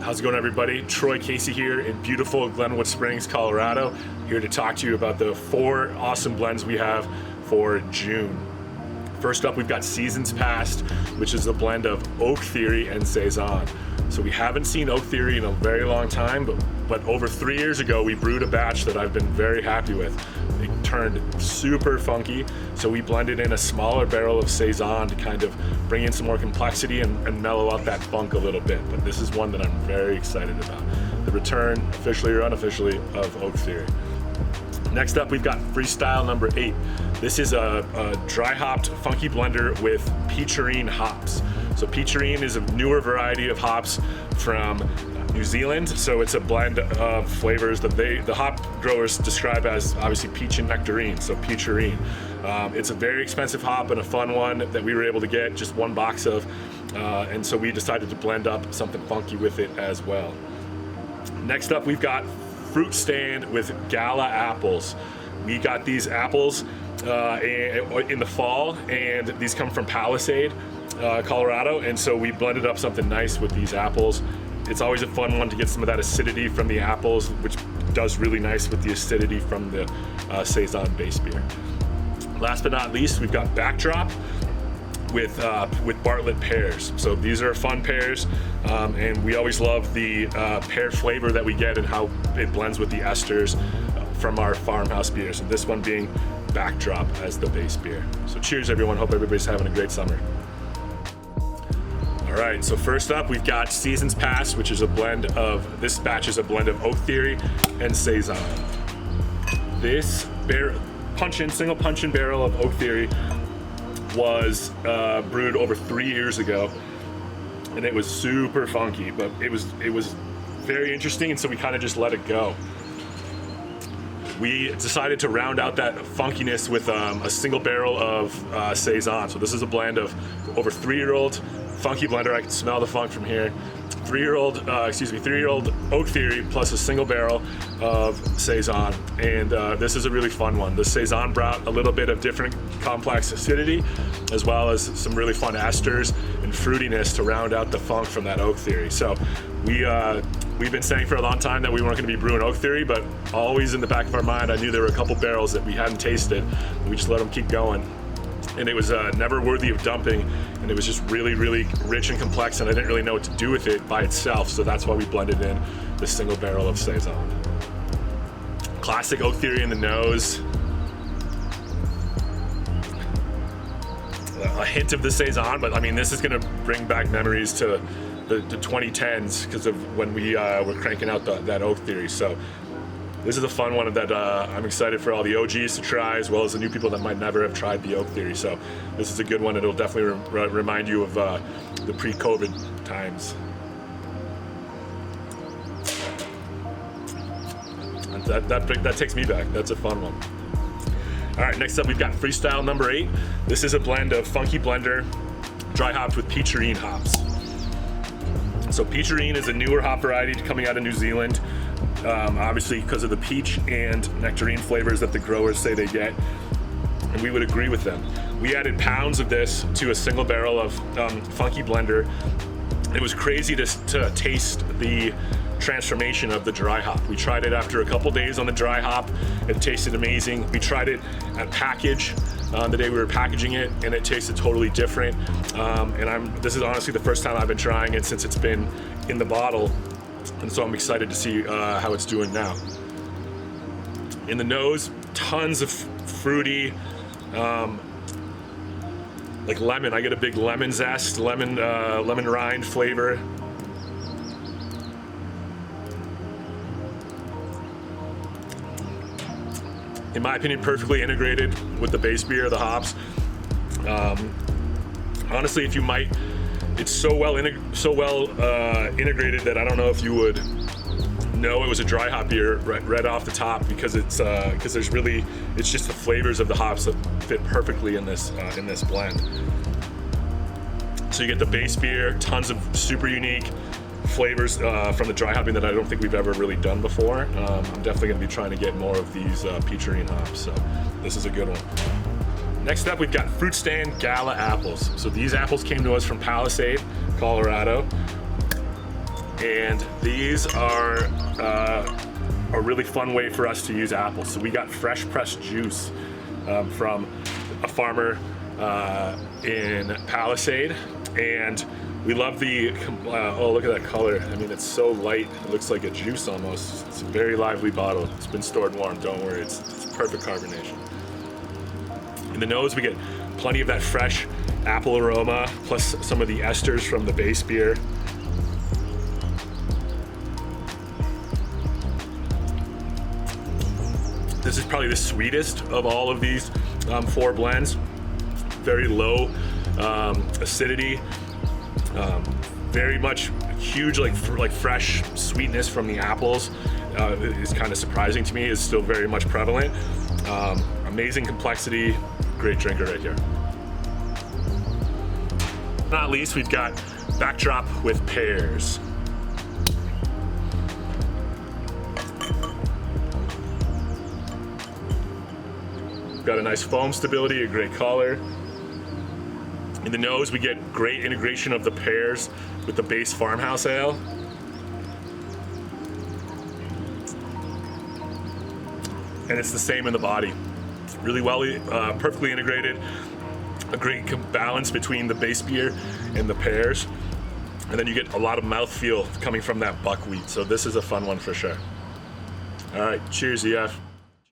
How's it going, everybody? Troy Casey here in beautiful Glenwood Springs, Colorado, here to talk to you about the 4 awesome blends we have for June. First up, we've got Seasons Past, which is a blend of Oak Theory and Saison. So we haven't seen Oak Theory in a very long time, but over 3 years ago, we brewed a batch that I've been very happy with. It turned super funky, so we blended in a smaller barrel of Saison to kind of bring in some more complexity and mellow out that funk a little bit. But this is one that I'm very excited about. The return, officially or unofficially, of Oak Theory. Next up, we've got Freestyle number 8. This is a dry hopped funky blender with peacherine hops. So peacherine is a newer variety of hops from New Zealand. So it's a blend of flavors that the hop growers describe as obviously peach and nectarine, so peacherine. It's a very expensive hop and a fun one that we were able to get just 1 box of. And so we decided to blend up something funky with it as well. Next up, we've got Fruit Stand with Gala apples. We got these apples in the fall, and these come from Palisade, Colorado, and so we blended up something nice with these apples. It's always a fun one to get some of that acidity from the apples, which does really nice with the acidity from the Saison base beer. Last but not least, we've got Backdrop with Bartlett pears. So these are fun pears, and we always love the pear flavor that we get and how it blends with the esters from our Farmhouse beers. And this one being Backdrop as the base beer. So cheers, everyone. Hope everybody's having a great summer. All right, so first up, we've got Seasons Past, which is this batch is a blend of Oak Theory and Saison. This single punch-in barrel of Oak Theory was brewed over 3 years ago, and it was super funky, but it was very interesting, and so we kind of just let it go. We decided to round out that funkiness with a single barrel of Saison. So this is a blend of over 3-year-old funky blender. I can smell the funk from here. 3-year-old Oak Theory plus a single barrel of Saison, and this is a really fun one. The Saison brought a little bit of different complex acidity, as well as some really fun esters and fruitiness to round out the funk from that Oak Theory. So we've been saying for a long time that we weren't going to be brewing Oak Theory, but always in the back of our mind, I knew there were a couple barrels that we hadn't tasted. We just let them keep going. And it was never worthy of dumping, and it was just really, really rich and complex, and I didn't really know what to do with it by itself, so that's why we blended in this single barrel of Saison. Classic Oak Theory in the nose. A hint of the Saison, but I mean, this is gonna bring back memories to the 2010s because of when we were cranking out that Oak Theory. So this is a fun one that I'm excited for all the OGs to try, as well as the new people that might never have tried the Oak Theory. So this is a good one. It'll definitely remind you of the pre-COVID times. And that takes me back. That's a fun one. All right, next up we've got Freestyle number 8. This is a blend of funky blender, dry hopped with peacherine hops. So peacherine is a newer hop variety coming out of New Zealand. Obviously because of the peach and nectarine flavors that the growers say they get, and we would agree with them. We added pounds of this to a single barrel of funky blender. It was crazy to taste the transformation of the dry hop. We tried it after a couple days on the dry hop. It tasted amazing. We tried it at package the day we were packaging it, and it tasted totally different. This is honestly the first time I've been trying it since it's been in the bottle. And so I'm excited to see how it's doing now. In the nose, tons of fruity, like lemon. I get a big lemon zest, lemon rind flavor. In my opinion, perfectly integrated with the base beer, the hops. Honestly, it's so well integrated that I don't know if you would know it was a dry hop beer right off the top, because it's just the flavors of the hops that fit perfectly in this blend. So you get the base beer, tons of super unique flavors from the dry hopping that I don't think we've ever really done before. I'm definitely going to be trying to get more of these peacherine hops, so this is a good one. Next up, we've got Fruit Stand Gala apples. So these apples came to us from Palisade, Colorado. And these are a really fun way for us to use apples. So we got fresh pressed juice from a farmer in Palisade, and we love the, oh, look at that color. I mean, it's so light, it looks like a juice almost. It's a very lively bottle. It's been stored warm, don't worry, it's perfect carbonation. In the nose, we get plenty of that fresh apple aroma, plus some of the esters from the base beer. This is probably the sweetest of all of these 4 blends. Very low acidity, very much huge like fresh sweetness from the apples is kind of surprising to me. Is still very much prevalent. Amazing complexity, great drinker right here. Not least, we've got Backdrop with Pears. Got a nice foam stability, a great color. In the nose, we get great integration of the pears with the base Farmhouse ale. And it's the same in the body. Really well, perfectly integrated. A great balance between the base beer and the pears. And then you get a lot of mouthfeel coming from that buckwheat. So this is a fun one for sure. All right, cheers, EF.